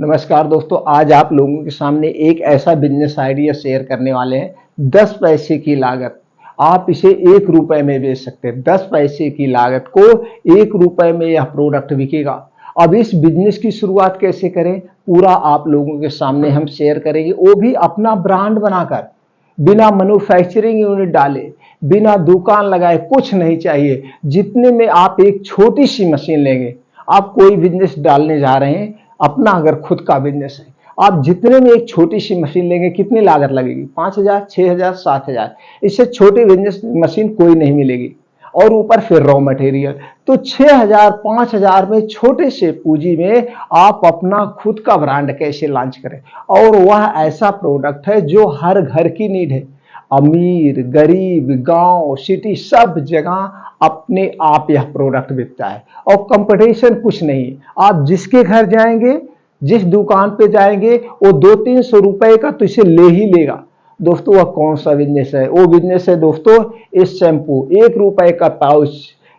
नमस्कार दोस्तों, आज आप लोगों के सामने एक ऐसा बिजनेस आइडिया शेयर करने वाले हैं। 10 पैसे की लागत, आप इसे 1 रुपए में बेच सकते हैं। 10 पैसे की लागत को 1 रुपए में यह प्रोडक्ट बिकेगा। अब इस बिजनेस की शुरुआत कैसे करें, पूरा आप लोगों के सामने हम शेयर करेंगे, वो भी अपना ब्रांड बनाकर, बिना मैन्युफैक्चरिंग यूनिट डाले, बिना दुकान लगाए, कुछ नहीं चाहिए। जितने में आप एक छोटी सी मशीन लेंगे, आप कोई बिजनेस डालने जा रहे हैं, अपना अगर खुद का बिजनेस है, आप जितने में एक छोटी सी मशीन लेंगे, कितनी लागत लगेगी? 5,000, 6,000, 7,000। इससे छोटी बिजनेस मशीन कोई नहीं मिलेगी। और ऊपर फिर रॉ मटेरियल। तो 6,000, 5,000 में छोटे से पूंजी में आप अपना खुद का ब्रांड कैसे लॉन्च करें? और वह ऐसा प्रोडक्ट है जो हर घर की नीड है। अमीर, गरीब, गांव, सिटी, सब जगह अपने आप यह प्रोडक्ट बिकता है और कंपटीशन कुछ नहीं। आप जिसके घर जाएंगे, जिस दुकान पे जाएंगे, वो 200-300 रुपए का तो इसे ले ही लेगा। दोस्तों, वह कौन सा बिजनेस है? वो बिजनेस है दोस्तों, इस शैम्पू 1 रुपए का पाउच।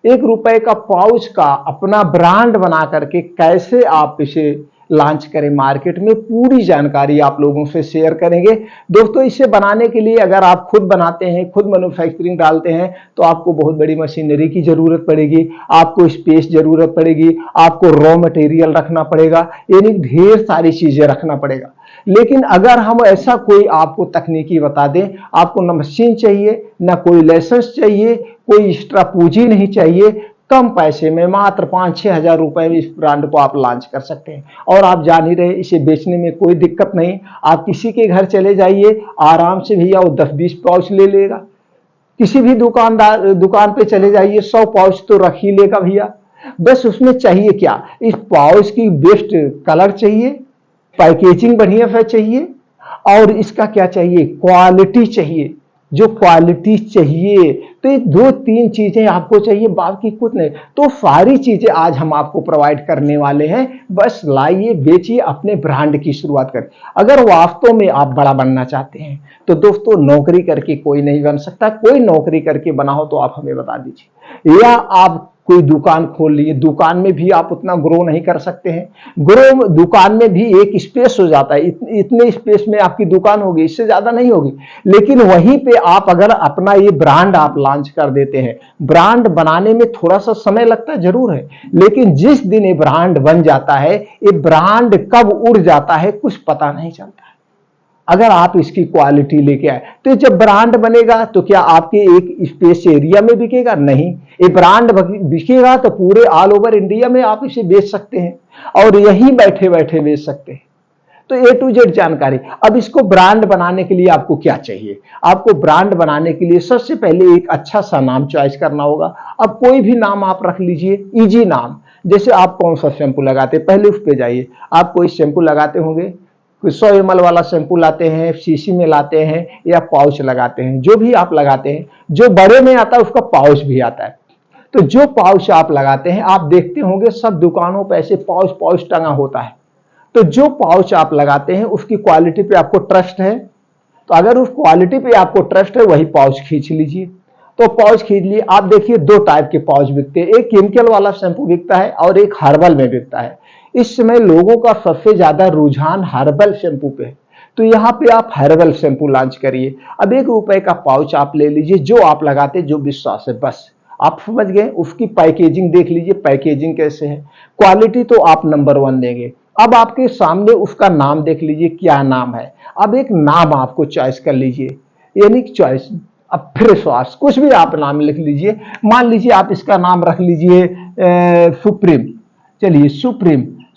1 रुपए का पाउच का अपना ब्रांड बना करके कैसे आप इसे लॉन्च करें मार्केट में, पूरी जानकारी आप लोगों से शेयर करेंगे। दोस्तों, इसे बनाने के लिए अगर आप खुद बनाते हैं, खुद मैन्युफैक्चरिंग डालते हैं, तो आपको बहुत बड़ी मशीनरी की जरूरत पड़ेगी, आपको स्पेस जरूरत पड़ेगी, आपको रॉ मटेरियल रखना पड़ेगा, यानी ढेर सारी चीजें रखना पड़ेगा। लेकिन अगर हम ऐसा कोई आपको तकनीकी बता दें, आपको न मशीन चाहिए, न कोई लाइसेंस चाहिए, कोई एक्स्ट्रा पूंजी नहीं चाहिए, कम पैसे में मात्र 5-6 हजार रुपए में इस ब्रांड को आप लॉन्च कर सकते हैं। और आप जान ही रहे, इसे बेचने में कोई दिक्कत नहीं। आप किसी के घर चले जाइए, आराम से भैया वो 10-20 पाउच ले लेगा। किसी भी दुकान पे चले जाइए, 100 पाउच तो रख ही लेगा भैया। बस उसमें चाहिए क्या? इस पाउच की बेस्ट कलर चाहिए, पैकेजिंग बढ़िया से चाहिए, और इसका क्या चाहिए? क्वालिटी चाहिए। जो क्वालिटी चाहिए, तो ये 2-3 चीजें आपको चाहिए, बाकी कुछ नहीं। तो सारी चीजें आज हम आपको प्रोवाइड करने वाले हैं। बस लाइए, बेचिए, अपने ब्रांड की शुरुआत करें। अगर वास्तव में आप बड़ा बनना चाहते हैं, तो दोस्तों नौकरी करके कोई नहीं बन सकता। कोई नौकरी करके बना हो तो आप हमें बता दीजिए, या आप कोई दुकान खोल लीजिए, दुकान में भी आप उतना ग्रो नहीं कर सकते हैं। ग्रो दुकान में भी एक स्पेस हो जाता है, इतने स्पेस में आपकी दुकान होगी, इससे ज्यादा नहीं होगी। लेकिन वहीं पे आप अगर अपना ये ब्रांड आप लॉन्च कर देते हैं, ब्रांड बनाने में थोड़ा सा समय लगता है जरूर है, लेकिन जिस दिन ये ब्रांड बन जाता है, ये ब्रांड कब उड़ जाता है कुछ पता नहीं चलता। अगर आप इसकी क्वालिटी लेके आए, तो जब ब्रांड बनेगा तो क्या आपके एक स्पेस एरिया में बिकेगा? नहीं, ये ब्रांड बिकेगा तो पूरे ऑल ओवर इंडिया में आप इसे बेच सकते हैं, और यहीं बैठे बैठे बेच सकते हैं। तो A to Z जानकारी। अब इसको ब्रांड बनाने के लिए आपको क्या चाहिए? आपको ब्रांड बनाने के लिए सबसे पहले एक अच्छा सा नाम चॉइस करना होगा। अब कोई भी नाम आप रख लीजिए, इजी नाम। जैसे आप कौन सा शैम्पू लगाते हैं, पहले उस पे जाइए। आप कोई शैम्पू लगाते होंगे, 100 ml वाला शैम्पू लाते हैं, शीशी में लाते हैं, या पाउच लगाते हैं। जो भी आप लगाते हैं, जो बड़े में आता है उसका पाउच भी आता है। तो जो पाउच आप लगाते हैं, आप देखते होंगे सब दुकानों पर ऐसे पाउच पाउच टंगा होता है। तो जो पाउच आप लगाते हैं उसकी क्वालिटी पे आपको ट्रस्ट है, तो अगर उस क्वालिटी पे आपको ट्रस्ट है, वही पाउच खींच लीजिए। तो पाउच खींच लिए। आप देखिए 2 टाइप के पाउच बिकते हैं, एक केमिकल वाला शैम्पू बिकता है और एक हर्बल में बिकता है। इस समय लोगों का सबसे ज्यादा रुझान हर्बल शैम्पू पे है, तो यहाँ पे आप हर्बल शैम्पू लॉन्च करिए। अब 1 रुपए का पाउच आप ले लीजिए, जो आप लगाते, जो विश्वास है, बस आप समझ गए। उसकी पैकेजिंग देख लीजिए, पैकेजिंग कैसे है, क्वालिटी तो आप नंबर 1 देंगे। अब आपके सामने उसका नाम देख लीजिए, क्या नाम है। अब एक नाम आपको चॉइस कर लीजिए, यानी चॉइस। अब फ्रेश वॉश, कुछ भी आप नाम लिख लीजिए। मान लीजिए आप इसका नाम रख लीजिए सुप्रीम। चलिए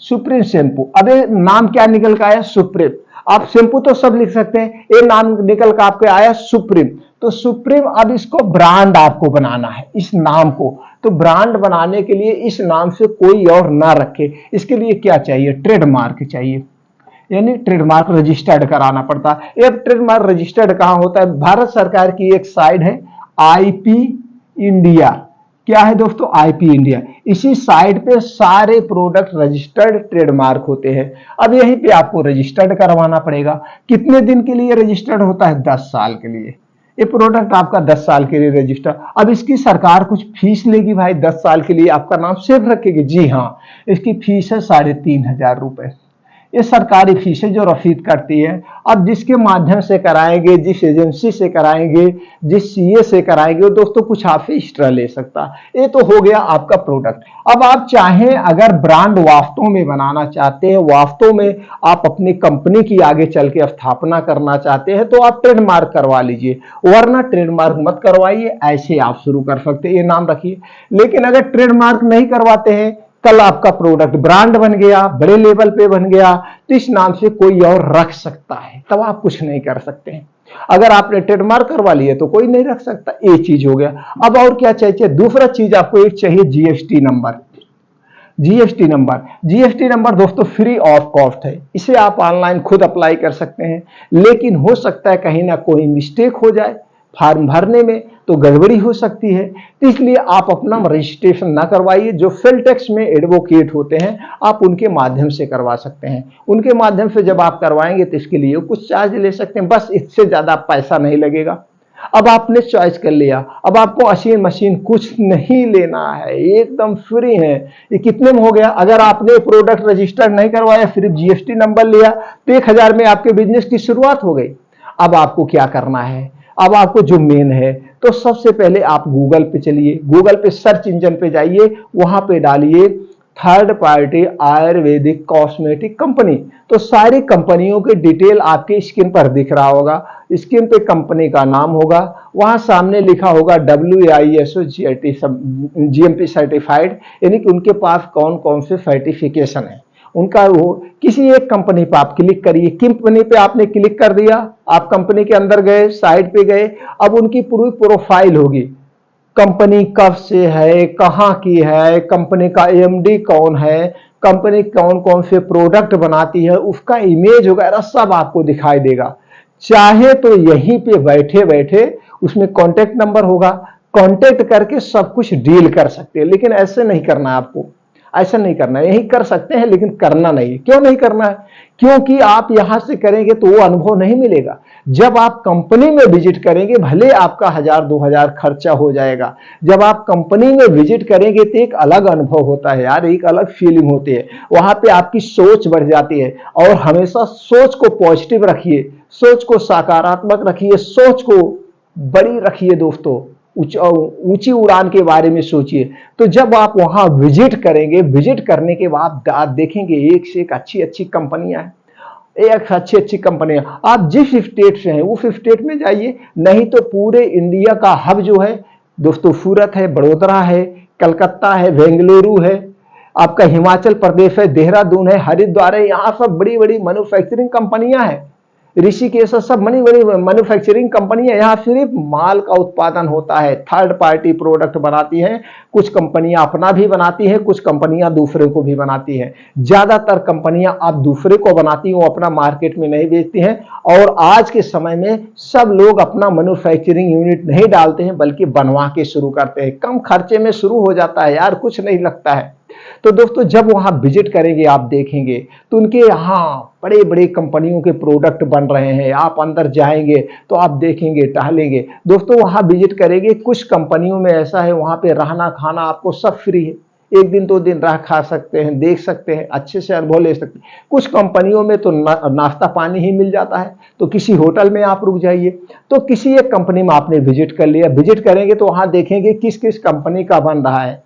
सुप्रीम शैम्पू। अब ये नाम क्या निकल का आया? सुप्रीम। आप शैम्पू तो सब लिख सकते हैं, ये नाम निकल का आपके आया सुप्रीम। तो सुप्रीम, अब इसको ब्रांड आपको बनाना है, इस नाम को। तो ब्रांड बनाने के लिए इस नाम से कोई और ना रखे, इसके लिए क्या चाहिए? ट्रेडमार्क चाहिए, यानी ट्रेडमार्क रजिस्टर्ड कराना पड़ता है। ये ट्रेडमार्क रजिस्टर्ड कहाँ होता है? भारत सरकार की एक साइट है IP इंडिया। क्या है दोस्तों? IP India. इसी साइट पे सारे प्रोडक्ट रजिस्टर्ड ट्रेडमार्क होते हैं। अब यहीं पे आपको रजिस्टर्ड करवाना पड़ेगा। कितने दिन के लिए रजिस्टर्ड होता है? 10 साल के लिए। ये प्रोडक्ट आपका 10 साल के लिए रजिस्टर। अब इसकी सरकार कुछ फीस लेगी भाई, 10 साल के लिए आपका नाम सेफ रखेगी? जी हाँ, इसकी फीस है 3,500 रुपए। ये सरकारी फीसें जो रसीद करती है। अब जिसके माध्यम से कराएंगे, जिस एजेंसी से कराएंगे, जिस सीए से कराएंगे, वो दोस्तों कुछ आपसे एक्स्ट्रा ले सकता है। ये तो हो गया आपका प्रोडक्ट। अब आप चाहें अगर ब्रांड वास्तव में बनाना चाहते हैं, वास्तव में आप अपनी कंपनी की आगे चल के स्थापना करना चाहते हैं, तो आप ट्रेडमार्क करवा लीजिए, वरना ट्रेडमार्क मत करवाइए, ऐसे आप शुरू कर सकते हैं, ये नाम रखिए। लेकिन अगर ट्रेडमार्क नहीं करवाते हैं, कल आपका प्रोडक्ट ब्रांड बन गया, बड़े लेवल पे बन गया, तो इस नाम से कोई और रख सकता है, तब आप कुछ नहीं कर सकते हैं। अगर आपने ट्रेडमार्क करवा लिया तो कोई नहीं रख सकता। ये चीज हो गया। अब और क्या चाहिए? दूसरा चीज आपको एक चाहिए, जीएसटी नंबर। जीएसटी नंबर दोस्तों फ्री ऑफ कॉस्ट है, इसे आप ऑनलाइन खुद अप्लाई कर सकते हैं। लेकिन हो सकता है कहीं ना कोई मिस्टेक हो जाए फॉर्म भरने में, तो गड़बड़ी हो सकती है, तो इसलिए आप अपना रजिस्ट्रेशन ना करवाइए। जो सेल टैक्स में एडवोकेट होते हैं, आप उनके माध्यम से करवा सकते हैं। उनके माध्यम से जब आप करवाएंगे तो इसके लिए कुछ चार्ज ले सकते हैं, बस इससे ज्यादा पैसा नहीं लगेगा। अब आपने चॉइस कर लिया, अब आपको अशीन मशीन कुछ नहीं लेना है, एकदम फ्री है। ये कितने में हो गया? अगर आपने प्रोडक्ट रजिस्टर नहीं करवाया, सिर्फ जीएसटी नंबर लिया, तो 1000 में आपके बिजनेस की शुरुआत हो गई। अब आपको क्या करना है? अब आपको जो मेन है, तो सबसे पहले आप गूगल पे चलिए, गूगल पे सर्च इंजन पे जाइए, वहां पे डालिए third party Ayurvedic cosmetic company. तो सारी कंपनियों के डिटेल आपके स्क्रीन पर दिख रहा होगा। स्क्रीन पे कंपनी का नाम होगा, वहां सामने लिखा होगा WISO GMP सर्टिफाइड, यानी कि उनके पास कौन कौन से सर्टिफिकेशन है उनका। वो किसी एक कंपनी पे आप क्लिक करिए। कंपनी पे आपने क्लिक कर दिया, आप कंपनी के अंदर गए, साइट पे गए, अब उनकी पूरी प्रोफाइल होगी। कंपनी कब से है, कहाँ की है, कंपनी का एमडी कौन है, कंपनी कौन कौन से प्रोडक्ट बनाती है, उसका इमेज वगैरह सब आपको दिखाई देगा। चाहे तो यहीं पे बैठे बैठे उसमें कॉन्टेक्ट नंबर होगा, कॉन्टेक्ट करके सब कुछ डील कर सकते हैं। लेकिन ऐसे नहीं करना है आपको, ऐसा नहीं करना है। यही कर सकते हैं लेकिन करना नहीं। क्यों नहीं करना है? क्योंकि आप यहां से करेंगे तो वो अनुभव नहीं मिलेगा। जब आप कंपनी में विजिट करेंगे, भले आपका 1000-2000 खर्चा हो जाएगा, जब आप कंपनी में विजिट करेंगे तो एक अलग अनुभव होता है यार, एक अलग फीलिंग होती है। वहां पे आपकी सोच बढ़ जाती है। और हमेशा सोच को पॉजिटिव रखिए, सोच को सकारात्मक रखिए, सोच को बड़ी रखिए दोस्तों, ऊंची उड़ान के बारे में सोचिए। तो जब आप वहां विजिट करेंगे, विजिट करने के बाद आप देखेंगे एक से एक अच्छी अच्छी कंपनियां हैं, एक अच्छी अच्छी कंपनियां। आप जिस स्टेट से हैं उस स्टेट में जाइए, नहीं तो पूरे इंडिया का हब जो है दोस्तों, सूरत है, बड़ोदरा है, कलकत्ता है, बेंगलुरु है, आपका हिमाचल प्रदेश है, देहरादून है, हरिद्वार है। यहाँ सब बड़ी बड़ी मैन्युफैक्चरिंग कंपनियां हैं। ऋषिकेश सब बड़ी बड़ी मैन्युफैक्चरिंग कंपनियां, यहाँ सिर्फ माल का उत्पादन होता है, थर्ड पार्टी प्रोडक्ट बनाती हैं। कुछ कंपनियां अपना भी बनाती हैं, कुछ कंपनियां दूसरे को भी बनाती हैं। ज्यादातर कंपनियां आप दूसरे को बनाती हैं, अपना मार्केट में नहीं बेचती हैं। और आज के समय में सब लोग अपना मैन्युफैक्चरिंग यूनिट नहीं डालते हैं, बल्कि बनवा के शुरू करते हैं। कम खर्चे में शुरू हो जाता है यार, कुछ नहीं लगता है। तो दोस्तों जब वहां विजिट करेंगे आप देखेंगे तो उनके यहाँ बड़े बड़े कंपनियों के प्रोडक्ट बन रहे हैं। आप अंदर जाएंगे तो आप देखेंगे, टहलेंगे दोस्तों, वहां विजिट करेंगे। कुछ कंपनियों में ऐसा है, वहां पे रहना खाना आपको सब फ्री है। 1 दिन 2 दिन रह खा सकते हैं, देख सकते हैं, अच्छे से अनुभव ले सकते हैं। कुछ कंपनियों में तो नाश्ता पानी ही मिल जाता है, तो किसी होटल में आप रुक जाइए। तो किसी एक कंपनी में आपने विजिट कर लिया, विजिट करेंगे तो वहां देखेंगे किस किस कंपनी का बन रहा है।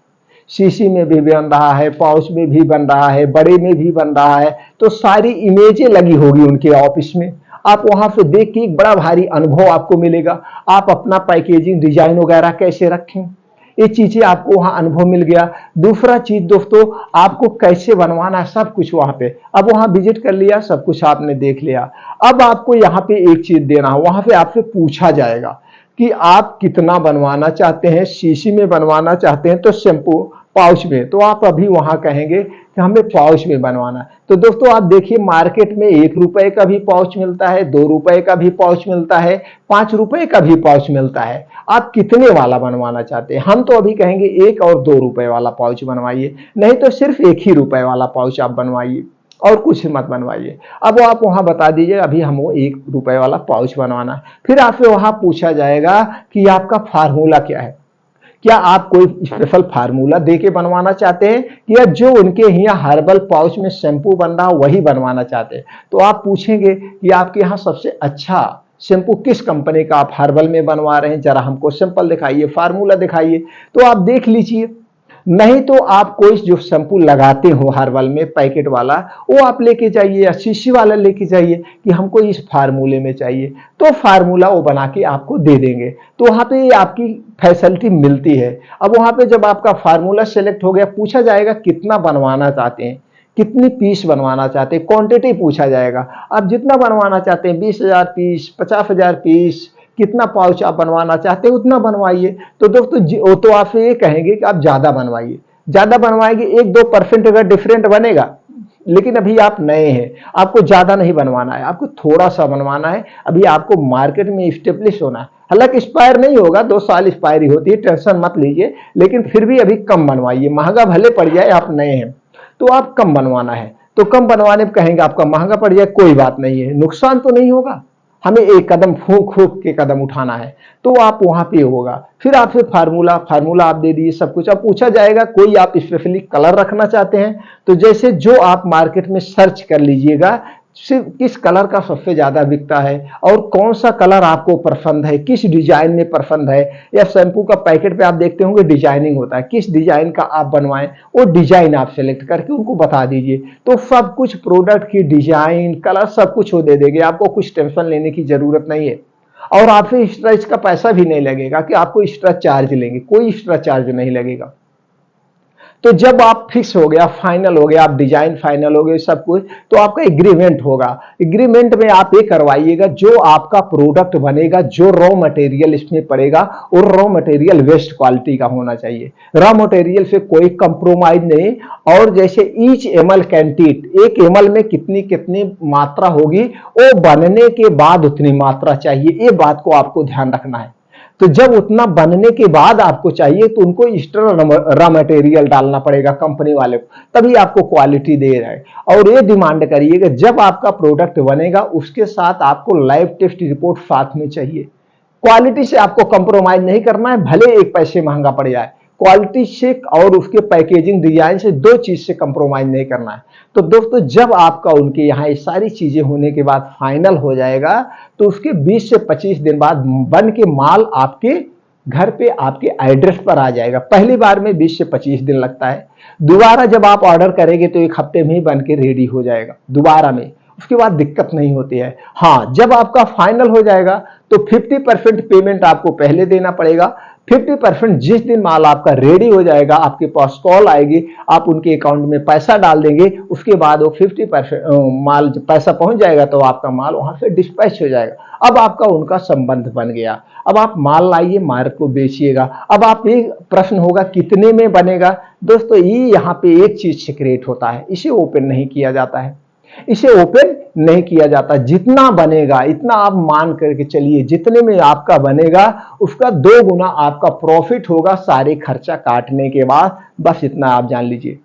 शीशी में भी बन रहा है, पाउच में भी बन रहा है, बड़े में भी बन रहा है। तो सारी इमेजें लगी होगी उनके ऑफिस में। आप वहां से देख के एक बड़ा भारी अनुभव आपको मिलेगा। आप अपना पैकेजिंग डिजाइन वगैरह कैसे रखें, ये चीजें आपको वहां अनुभव मिल गया। दूसरा चीज दोस्तों, आपको कैसे बनवाना है सब कुछ वहां पे। अब वहां विजिट कर लिया, सब कुछ आपने देख लिया। अब आपको यहाँ पे एक चीज देना है, वहां पे आपसे पूछा जाएगा कि आप कितना बनवाना चाहते हैं। शीशी में बनवाना चाहते हैं तो शैम्पू, पाउच में, तो आप अभी वहां कहेंगे कि हमें पाउच में बनवाना है। तो दोस्तों आप देखिए, मार्केट में 1 रुपए का भी पाउच मिलता है, 2 रुपए का भी पाउच मिलता है, 5 रुपए का भी पाउच मिलता है। आप कितने वाला बनवाना चाहते हैं? हम तो अभी कहेंगे 1 और 2 रुपए वाला पाउच बनवाइए, नहीं तो सिर्फ 1 ही रुपए वाला पाउच आप बनवाइए और कुछ मत बनवाइए। अब आप वहां बता दीजिए अभी हमको 1 रुपए वाला पाउच बनवाना है। फिर आपसे वहां पूछा जाएगा कि आपका फार्मूला क्या है, क्या आप कोई स्पेशल फार्मूला दे के बनवाना चाहते हैं, या जो उनके यहाँ हर्बल पाउच में शैम्पू बन रहा वही बनवाना चाहते हैं? तो आप पूछेंगे कि आपके यहाँ सबसे अच्छा शैम्पू किस कंपनी का आप हर्बल में बनवा रहे हैं, जरा हमको सैंपल दिखाइए, फार्मूला दिखाइए। तो आप देख लीजिए। नहीं तो आप कोई जो शैम्पू लगाते हो हर्बल में पैकेट वाला, वो आप लेके जाइए, या शीशी वाला लेके जाइए कि हमको इस फार्मूले में चाहिए, तो फार्मूला वो बना के आपको दे देंगे। तो वहां पे आपकी फैसिलिटी मिलती है। अब वहां पे जब आपका फार्मूला सेलेक्ट हो गया, पूछा जाएगा कितना बनवाना चाहते हैं, कितनी पीस बनवाना चाहते हैं, क्वांटिटी पूछा जाएगा। आप जितना बनवाना चाहते हैं, 20,000 पीस, 50,000 पीस, कितना पाउच आप बनवाना चाहते हैं उतना बनवाइए। तो दोस्तों वो तो आपसे ये कहेंगे कि आप ज्यादा बनवाइए, ज्यादा बनवाएंगे 1-2% अगर डिफरेंट बनेगा, लेकिन अभी आप नए हैं, आपको ज्यादा नहीं बनवाना है, आपको थोड़ा सा बनवाना है। अभी आपको मार्केट में स्टेब्लिश होना है। हालांकि एक्सपायर नहीं होगा, 2 साल एक्सपायरी होती है, टेंशन मत लीजिए, लेकिन फिर भी अभी कम बनवाइए। महंगा भले पड़ जाए, आप नए हैं तो आप कम बनवाना है। तो कम बनवाने पर कहेंगे आपका महंगा पड़ जाए, कोई बात नहीं है, नुकसान तो नहीं होगा, हमें एक कदम फूंक फूंक के कदम उठाना है। तो आप वहां पे होगा, फिर आपसे फार्मूला फार्मूला आप दे दिए सब कुछ। अब पूछा जाएगा कोई आप स्पेशली कलर रखना चाहते हैं, तो जैसे जो आप मार्केट में सर्च कर लीजिएगा सिर्फ किस कलर का सबसे ज्यादा बिकता है और कौन सा कलर आपको पसंद है, किस डिजाइन में पसंद है, या शैम्पू का पैकेट पे आप देखते होंगे डिजाइनिंग होता है, किस डिजाइन का आप बनवाएं, वो डिजाइन आप सेलेक्ट करके उनको बता दीजिए। तो सब कुछ प्रोडक्ट की डिजाइन, कलर सब कुछ वो दे देंगे, आपको कुछ टेंशन लेने की जरूरत नहीं है। और आपसे एक्स्ट्रा इसका पैसा भी नहीं लगेगा कि आपको एक्स्ट्रा चार्ज लेंगे, कोई एक्स्ट्रा चार्ज नहीं लगेगा। तो जब आप फिक्स हो गया, फाइनल हो गया, आप डिजाइन फाइनल हो गए सब कुछ, तो आपका एग्रीमेंट होगा। एग्रीमेंट में आप ये करवाइएगा, जो आपका प्रोडक्ट बनेगा, जो रॉ मटेरियल इसमें पड़ेगा, वो रॉ मटेरियल बेस्ट क्वालिटी का होना चाहिए, रॉ मटेरियल से कोई कंप्रोमाइज नहीं। और जैसे ईच एमएल कैंटीट, 1 एमएल में कितनी कितनी मात्रा होगी, वो बनने के बाद उतनी मात्रा चाहिए, ये बात को आपको ध्यान रखना है। तो जब उतना बनने के बाद आपको चाहिए, तो उनको एक्स्ट्रा रॉ मटेरियल डालना पड़ेगा कंपनी वाले को, तभी आपको क्वालिटी दे रहा है। और ये डिमांड करिएगा जब आपका प्रोडक्ट बनेगा उसके साथ आपको लाइव टेस्ट रिपोर्ट साथ में चाहिए। क्वालिटी से आपको कंप्रोमाइज नहीं करना है, भले 1 पैसे महंगा पड़ जाए, क्वालिटी से और उसके पैकेजिंग डिजाइन से 2 चीज से कंप्रोमाइज नहीं करना है। तो दोस्तों जब आपका उनके यहाँ ये सारी चीजें होने के बाद फाइनल हो जाएगा, तो उसके 20 से 25 दिन बाद बन के माल आपके घर पे आपके एड्रेस पर आ जाएगा। पहली बार में 20 से 25 दिन लगता है, दोबारा जब आप ऑर्डर करेंगे तो 1 हफ्ते में ही बन के रेडी हो जाएगा दोबारा में, उसके बाद दिक्कत नहीं होती है। हाँ, जब आपका फाइनल हो जाएगा तो 50% पेमेंट आपको पहले देना पड़ेगा। 50% जिस दिन माल आपका रेडी हो जाएगा, आपके पास कॉल आएगी, आप उनके अकाउंट में पैसा डाल देंगे, उसके बाद वो 50% माल जब पैसा पहुंच जाएगा तो आपका माल वहां से डिस्पैच हो जाएगा। अब आपका उनका संबंध बन गया। अब आप माल लाइए, माल को बेचिएगा। अब आप ये प्रश्न होगा कितने में बनेगा। दोस्तों ये यहाँ पे एक चीज सीक्रेट होता है, इसे ओपन नहीं किया जाता है, इसे ओपन नहीं किया जाता। जितना बनेगा इतना आप मान करके चलिए, जितने में आपका बनेगा उसका 2 गुना आपका प्रॉफिट होगा सारे खर्चा काटने के बाद। बस इतना आप जान लीजिए,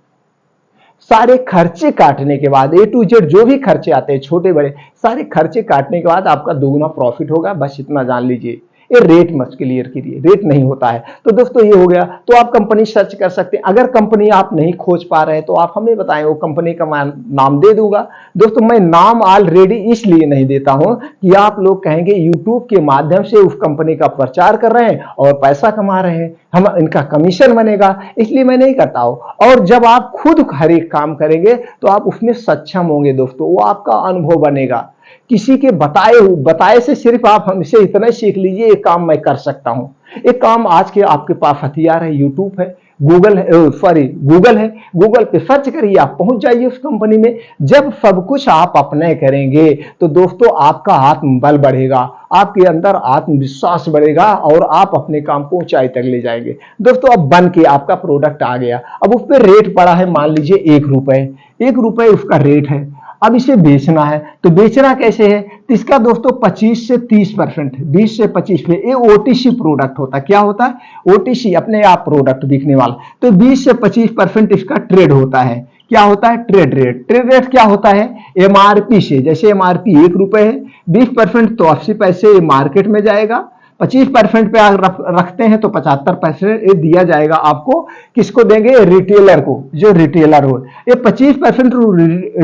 सारे खर्चे काटने के बाद A to Z जो भी खर्चे आते हैं छोटे बड़े, सारे खर्चे काटने के बाद आपका 2 गुना प्रॉफिट होगा। बस इतना जान लीजिए। ये रेट मत क्लियर कीजिए, रेट नहीं होता है। तो दोस्तों ये हो गया। तो आप कंपनी सर्च कर सकते हैं। अगर कंपनी आप नहीं खोज पा रहे हैं तो आप हमें बताएं, वो कंपनी का मैं नाम दे दूंगा। दोस्तों मैं नाम ऑलरेडी इसलिए नहीं देता हूं कि आप लोग कहेंगे यूट्यूब के माध्यम से उस कंपनी का प्रचार कर रहे हैं और पैसा कमा रहे हैं, हम इनका कमीशन बनेगा, इसलिए मैं नहीं करता हूं। और जब आप खुद हर एक काम करेंगे तो आप उसमें सक्षम होंगे दोस्तों, वो आपका अनुभव बनेगा। किसी के बताए से सिर्फ आप हमसे इतना ही सीख लीजिए, एक काम मैं कर सकता हूं। एक काम आज के आपके पास हथियार है, यूट्यूब है, गूगल है, गूगल पे सर्च करिए, आप पहुंच जाइए उस कंपनी में। जब सब कुछ आप अपने करेंगे तो दोस्तों आपका आत्मबल बढ़ेगा, आपके अंदर आत्मविश्वास बढ़ेगा और आप अपने काम को ऊंचाई तक ले जाएंगे। दोस्तों अब बन के आपका प्रोडक्ट आ गया, अब उस पर रेट पड़ा है मान लीजिए 1 रुपए, 1 रुपए उसका रेट है। अब इसे बेचना है, तो बेचना कैसे है? तो इसका दोस्तों 25 से 30%, 20 से 25 पे ये ओटीसी प्रोडक्ट होता है। क्या होता है? ओटीसी, अपने आप प्रोडक्ट बिकने वाला। तो 20 से 25% इसका ट्रेड होता है। क्या होता है? Trade rate. ट्रेड रेट क्या होता है? एमआरपी से, जैसे एमआरपी 1 रुपए है, 20% तो 80 पैसे मार्केट में जाएगा, 25% पे आप रखते हैं तो 75% दिया जाएगा आपको। किसको देंगे? रिटेलर को, जो रिटेलर हो। ये 25%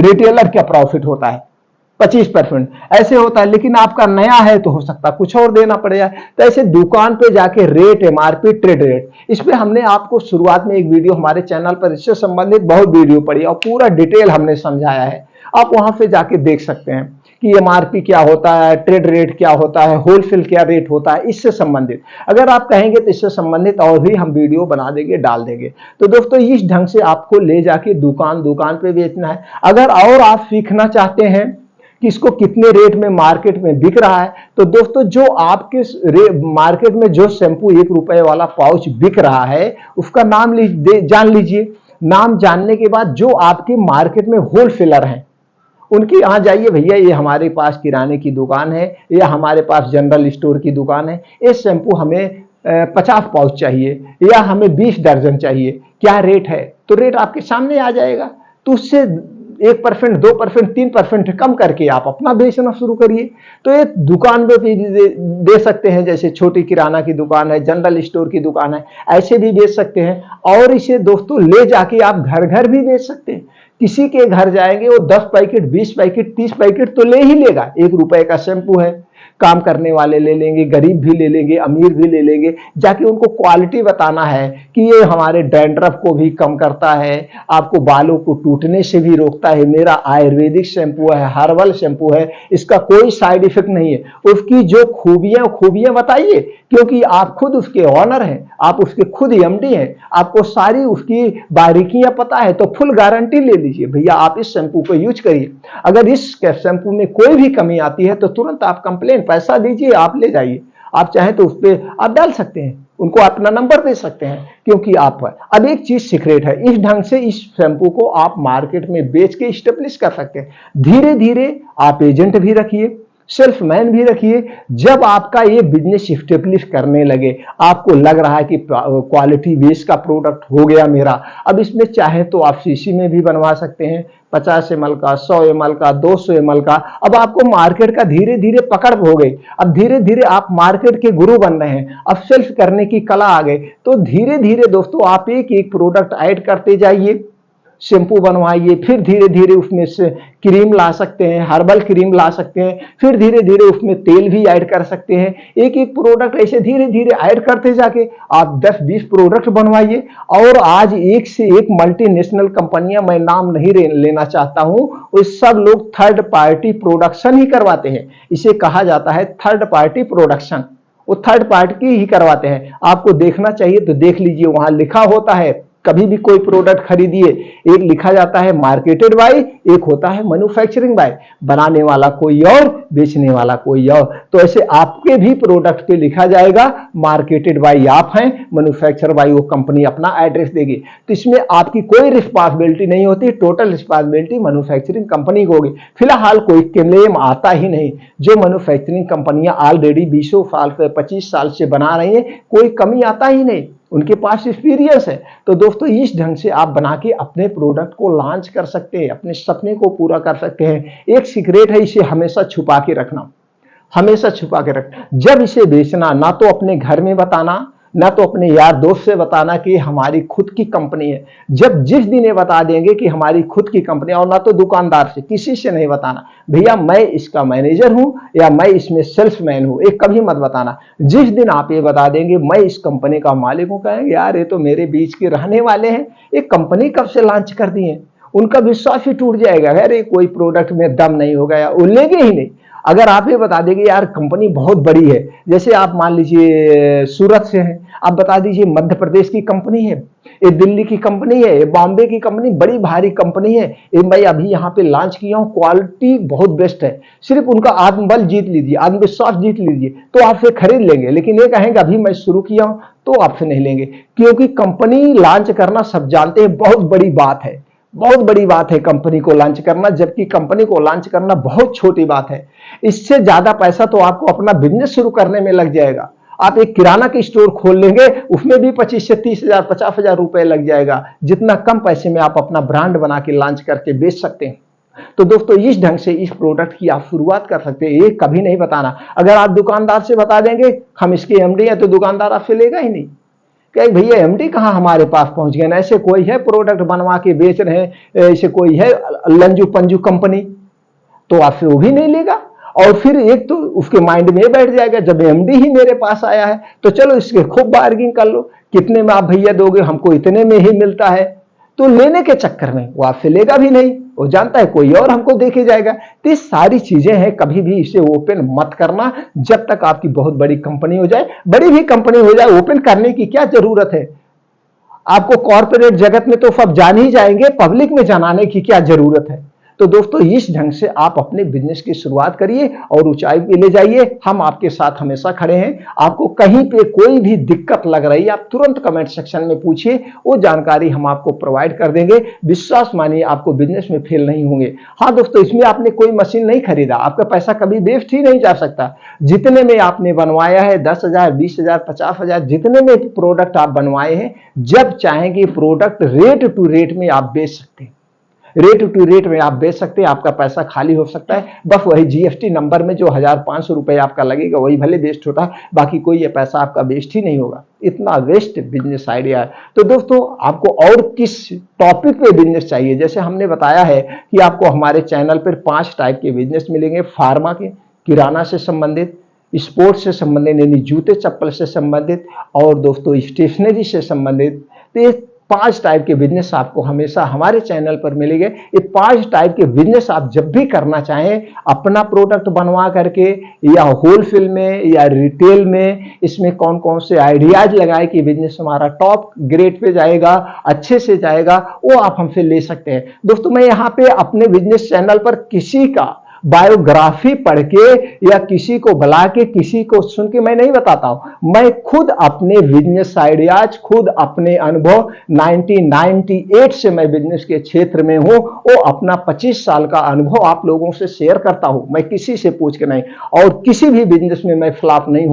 रिटेलर का प्रॉफिट होता है, 25% ऐसे होता है। लेकिन आपका नया है तो हो सकता है कुछ और देना पड़ेगा। तो ऐसे दुकान पे जाके रेट, एमआरपी, ट्रेड रेट, इस पे हमने आपको शुरुआत में एक वीडियो हमारे चैनल पर इससे संबंधित बहुत वीडियो पड़ी और पूरा डिटेल हमने समझाया है। आप वहां पे जाके देख सकते हैं कि एमआरपी क्या होता है, ट्रेड रेट क्या होता है, होलसेल क्या रेट होता है, इससे संबंधित। अगर आप कहेंगे तो इससे संबंधित और भी हम वीडियो बना देंगे, डाल देंगे। तो दोस्तों इस ढंग से आपको ले जाके दुकान दुकान पे बेचना है। अगर और आप सीखना चाहते हैं कि इसको कितने रेट में मार्केट में बिक रहा है, तो दोस्तों जो आपके मार्केट में जो शैंपू 1 रुपए वाला पाउच बिक रहा है उसका नाम जान लीजिए। नाम जानने के बाद जो आपके मार्केट में होलसेलर हैं उनके यहां जाइए, भैया ये हमारे पास किराने की दुकान है या हमारे पास जनरल स्टोर की दुकान है, ये शैंपू हमें 50 पाउच चाहिए या हमें 20 दर्जन चाहिए, क्या रेट है? तो रेट आपके सामने आ जाएगा। तो उससे 1%, 2%, 3% कम करके आप अपना बेचना शुरू करिए। तो ये दुकान पे भी दे सकते हैं, जैसे छोटी किराना की दुकान है, जनरल स्टोर की दुकान है, ऐसे भी बेच सकते हैं। और इसे दोस्तों ले जाके आप घर घर भी बेच सकते हैं। किसी के घर जाएंगे वो 10 पैकेट, 20 पैकेट, 30 पैकेट तो ले ही लेगा। 1 रुपए का शैंपू है, काम करने वाले ले लेंगे, गरीब भी ले लेंगे, अमीर भी ले लेंगे। जाके उनको क्वालिटी बताना है कि ये हमारे डैंड्रफ को भी कम करता है, आपको बालों को टूटने से भी रोकता है, मेरा आयुर्वेदिक शैंपू है, हर्बल शैंपू है, इसका कोई साइड इफेक्ट नहीं है। उसकी जो खूबियां बताइए, क्योंकि आप खुद उसके ऑनर हैं, आप उसके खुद एमडी हैं, आपको सारी उसकी बारीकियां पता है। तो फुल गारंटी ले लीजिए, भैया आप इस शैंपू को यूज करिए। अगर इस शैंपू में कोई भी कमी आती है तो तुरंत आप कंप्लेन, पैसा दीजिए, आप ले जाइए। आप चाहें तो उस पर आप डाल सकते हैं, उनको अपना नंबर दे सकते हैं, क्योंकि आप। अब एक चीज सीक्रेट है, इस ढंग से इस शैंपू को आप मार्केट में बेच के स्टेब्लिश कर सकते हैं। धीरे धीरे आप एजेंट भी रखिए, सेल्समैन भी रखिए। जब आपका ये बिजनेस स्टेब्लिश करने लगे, आपको लग रहा है कि क्वालिटी बेस का प्रोडक्ट हो गया मेरा, अब इसमें चाहे तो आप सीसी में भी बनवा सकते हैं, 50 ml का, 100 ml का, 200 ml का। अब आपको मार्केट का धीरे धीरे पकड़ हो गई, अब धीरे धीरे आप मार्केट के गुरु बन रहे हैं, अब सेल्स करने की कला आ गई। तो धीरे धीरे दोस्तों आप एक एक प्रोडक्ट ऐड करते जाइए, शैम्पू बनवाइए, फिर धीरे धीरे उसमें से क्रीम ला सकते हैं, हर्बल क्रीम ला सकते हैं, फिर धीरे धीरे उसमें तेल भी ऐड कर सकते हैं। एक एक प्रोडक्ट ऐसे धीरे धीरे ऐड करते जाके आप 10-20 प्रोडक्ट बनवाइए। और आज एक से एक मल्टीनेशनल कंपनियां, मैं नाम नहीं लेना चाहता हूं, वो सब लोग थर्ड पार्टी प्रोडक्शन ही करवाते हैं। इसे कहा जाता है थर्ड पार्टी प्रोडक्शन, वो थर्ड पार्टी ही करवाते हैं। आपको देखना चाहिए तो देख लीजिए, वहां लिखा होता है। कभी भी कोई प्रोडक्ट खरीदिए, एक लिखा जाता है मार्केटेड बाय, एक होता है मैन्युफैक्चरिंग बाय, बनाने वाला कोई और, बेचने वाला कोई और। तो ऐसे आपके भी प्रोडक्ट पे लिखा जाएगा मार्केटेड बाय आप हैं, मैन्युफैक्चर बाय वो कंपनी अपना एड्रेस देगी। तो इसमें आपकी कोई रिस्पॉन्सिबिलिटी नहीं होती, टोटल रिस्पॉन्सिबिलिटी मैन्युफैक्चरिंग कंपनी को होगी। फिलहाल कोई क्लेम आता ही नहीं। जो मैन्युफैक्चरिंग कंपनियां ऑलरेडी 20 साल से 25 साल से बना रही हैं, कोई कमी आता ही नहीं, उनके पास एक्सपीरियंस है। तो दोस्तों इस ढंग से आप बना के अपने प्रोडक्ट को लॉन्च कर सकते हैं, अपने सपने को पूरा कर सकते हैं। एक सीक्रेट है, इसे हमेशा छुपा के रखना, हमेशा छुपा के रखना। जब इसे बेचना, ना तो अपने घर में बताना, ना तो अपने यार दोस्त से बताना कि हमारी खुद की कंपनी है। जब जिस दिन ये बता देंगे कि हमारी खुद की कंपनी, और ना तो दुकानदार से, किसी से नहीं बताना, भैया मैं इसका मैनेजर हूं या मैं इसमें सेल्समैन हूं, एक कभी मत बताना। जिस दिन आप ये बता देंगे मैं इस कंपनी का मालिक हूं, कहेंगे यार ये तो मेरे बीच के रहने वाले हैं, एक कंपनी कब से लॉन्च कर दी है। उनका विश्वास ही टूट जाएगा, अरे कोई प्रोडक्ट में दम नहीं होगा या वो लेंगे ही नहीं। अगर आप ये बता देंगे यार कंपनी बहुत बड़ी है, जैसे आप मान लीजिए सूरत से हैं, आप बता दीजिए मध्य प्रदेश की कंपनी है, ये दिल्ली की कंपनी है, ये बॉम्बे की कंपनी, बड़ी भारी कंपनी है, ये मैं अभी यहाँ पे लॉन्च किया हूँ, क्वालिटी बहुत बेस्ट है, सिर्फ उनका आत्मबल जीत लीजिए, आत्मविश्वास जीत लीजिए, तो आपसे खरीद लेंगे। लेकिन ये कहेंगे अभी मैं शुरू किया हूँ, तो आपसे नहीं लेंगे, क्योंकि कंपनी लॉन्च करना सब जानते हैं बहुत बड़ी बात है, बहुत बड़ी बात है कंपनी को लॉन्च करना, जबकि कंपनी को लॉन्च करना बहुत छोटी बात है। इससे ज्यादा पैसा तो आपको अपना बिजनेस शुरू करने में लग जाएगा। आप एक किराना की स्टोर खोल लेंगे, उसमें भी 25 से 30 हजार, 50 हजार रुपए लग जाएगा। जितना कम पैसे में आप अपना ब्रांड बना के लॉन्च करके बेच सकते हैं। तो दोस्तों इस ढंग से इस प्रोडक्ट की आप शुरुआत कर सकते हैं। ये कभी नहीं बताना, अगर आप दुकानदार से बता देंगे हम इसके एमडी हैं तो दुकानदार आपसे लेगा ही नहीं, कहे भैया एमडी कहाँ हमारे पास पहुंच गए ना, ऐसे कोई है प्रोडक्ट बनवा के बेच रहे हैं, ऐसे कोई है लंजू पंजू कंपनी, तो आपसे वो भी नहीं लेगा। और फिर एक तो उसके माइंड में बैठ जाएगा जब एमडी ही मेरे पास आया है तो चलो इसके खूब बार्गिंग कर लो, कितने में आप भैया दोगे, हमको इतने में ही मिलता है, तो लेने के चक्कर में वो आपसे लेगा भी नहीं, वो जानता है कोई और हमको देखे जाएगा। तो ये सारी चीजें हैं, कभी भी इसे ओपन मत करना जब तक आपकी बहुत बड़ी कंपनी हो जाए। बड़ी भी कंपनी हो जाए ओपन करने की क्या जरूरत है, आपको कॉर्पोरेट जगत में तो सब जान ही जाएंगे, पब्लिक में जनाने की क्या जरूरत है। तो दोस्तों इस ढंग से आप अपने बिजनेस की शुरुआत करिए और ऊंचाई पे ले जाइए, हम आपके साथ हमेशा खड़े हैं। आपको कहीं पे कोई भी दिक्कत लग रही है आप तुरंत कमेंट सेक्शन में पूछिए, वो जानकारी हम आपको प्रोवाइड कर देंगे। विश्वास मानिए आपको बिजनेस में फेल नहीं होंगे। हाँ दोस्तों, इसमें आपने कोई मशीन नहीं खरीदा, आपका पैसा कभी वेस्ट ही नहीं जा सकता। जितने में आपने बनवाया है 10,000, 20,000, 50,000, जितने में प्रोडक्ट आप बनवाए हैं, जब चाहेंगे प्रोडक्ट रेट टू रेट में आप बेच सकते हैं, रेट टू रेट में आप बेच सकते हैं, आपका पैसा खाली हो सकता है। बस वही जीएसटी नंबर में जो 1,500 रुपए आपका लगेगा वही भले वेस्ट होता है, बाकी कोई ये पैसा आपका वेस्ट ही नहीं होगा। इतना वेस्ट बिजनेस आइडिया है। तो दोस्तों आपको और किस टॉपिक पे बिजनेस चाहिए, जैसे हमने बताया है कि आपको हमारे चैनल पर 5 टाइप के बिजनेस मिलेंगे, फार्मा के, किराना से संबंधित, स्पोर्ट्स से संबंधित यानी जूते चप्पल से संबंधित, और दोस्तों स्टेशनरी से संबंधित। तो ये 5 टाइप के बिजनेस आपको हमेशा हमारे चैनल पर मिलेंगे। ये 5 टाइप के बिजनेस आप जब भी करना चाहें, अपना प्रोडक्ट बनवा करके या होलसेल में या रिटेल में, इसमें कौन कौन से आइडियाज लगाए कि बिजनेस हमारा टॉप ग्रेड पे जाएगा, अच्छे से जाएगा, वो आप हमसे ले सकते हैं। दोस्तों मैं यहाँ पे अपने बिजनेस चैनल पर किसी का बायोग्राफी पढ़ के या किसी को बुला के किसी को सुन के मैं नहीं बताता हूं, मैं खुद अपने बिजनेस आइडियाज, खुद अपने अनुभव, 1998 से मैं बिजनेस के क्षेत्र में हूं, वो अपना 25 साल का अनुभव आप लोगों से शेयर करता हूं, मैं किसी से पूछ के नहीं। और किसी भी बिजनेस में मैं फ्लॉप नहीं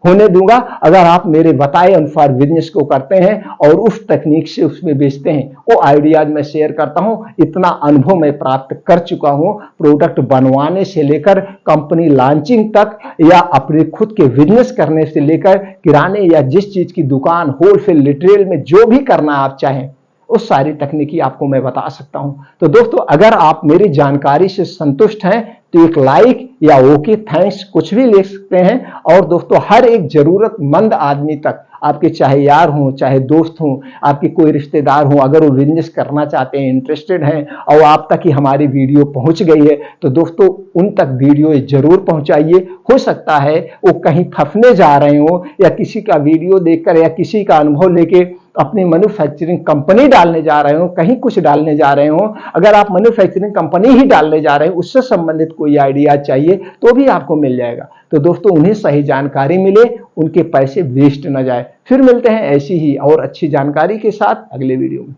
होने दूंगा अगर आप मेरे बताए अनुसार बिजनेस को करते हैं और उस तकनीक से उसमें बेचते हैं। वो आइडियाज मैं शेयर करता हूं, इतना अनुभव मैं प्राप्त कर चुका हूं, प्रोडक्ट बनवाने से लेकर कंपनी लॉन्चिंग तक, या अपने खुद के बिजनेस करने से लेकर किराने या जिस चीज की दुकान, होलसेल, रिटेल में जो भी करना आप चाहें, उस सारी तकनीकी आपको मैं बता सकता हूं। तो दोस्तों अगर आप मेरी जानकारी से संतुष्ट हैं तो एक लाइक या ओके थैंक्स कुछ भी लिख सकते हैं। और दोस्तों हर एक जरूरतमंद आदमी तक, आपके चाहे यार हों, चाहे दोस्त हों, आपके कोई रिश्तेदार हों, अगर वो बिजनेस करना चाहते हैं, इंटरेस्टेड हैं और आप तक ही हमारी वीडियो पहुंच गई है, तो दोस्तों उन तक वीडियो जरूर पहुंचाइए। हो सकता है वो कहीं फंसने जा रहे हो, या किसी का वीडियो देखकर या किसी का अनुभव लेके अपनी मैन्युफैक्चरिंग कंपनी डालने जा रहे हो, कहीं कुछ डालने जा रहे हो। अगर आप मैन्युफैक्चरिंग कंपनी ही डालने जा रहे हो, उससे संबंधित कोई आइडिया चाहिए तो भी आपको मिल जाएगा। तो दोस्तों उन्हें सही जानकारी मिले, उनके पैसे वेस्ट न जाए। फिर मिलते हैं ऐसी ही और अच्छी जानकारी के साथ अगले वीडियो में।